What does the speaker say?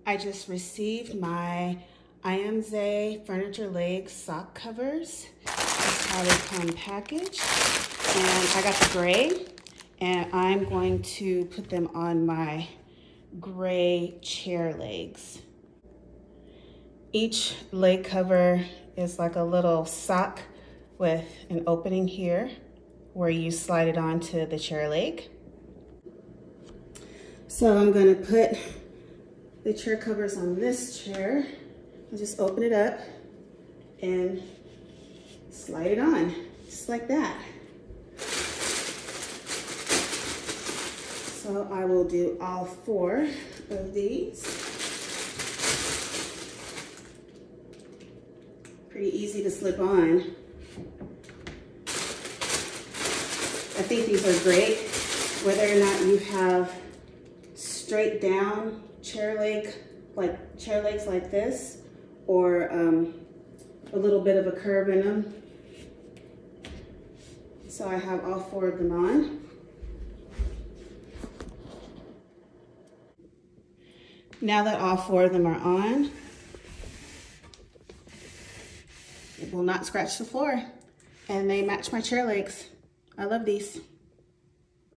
I just received my IAMZAY furniture leg sock covers. That's how they come packaged. And I got the gray, and I'm going to put them on my gray chair legs. Each leg cover is like a little sock with an opening here where you slide it onto the chair leg. So I'm gonna put the chair covers on this chair. I'll just open it up and slide it on, just like that. So I will do all 4 of these. Pretty easy to slip on. I think these are great, whether or not you have straight down chair legs like this, or a little bit of a curve in them. So I have all 4 of them on. Now that all 4 of them are on, it will not scratch the floor, and they match my chair legs. I love these.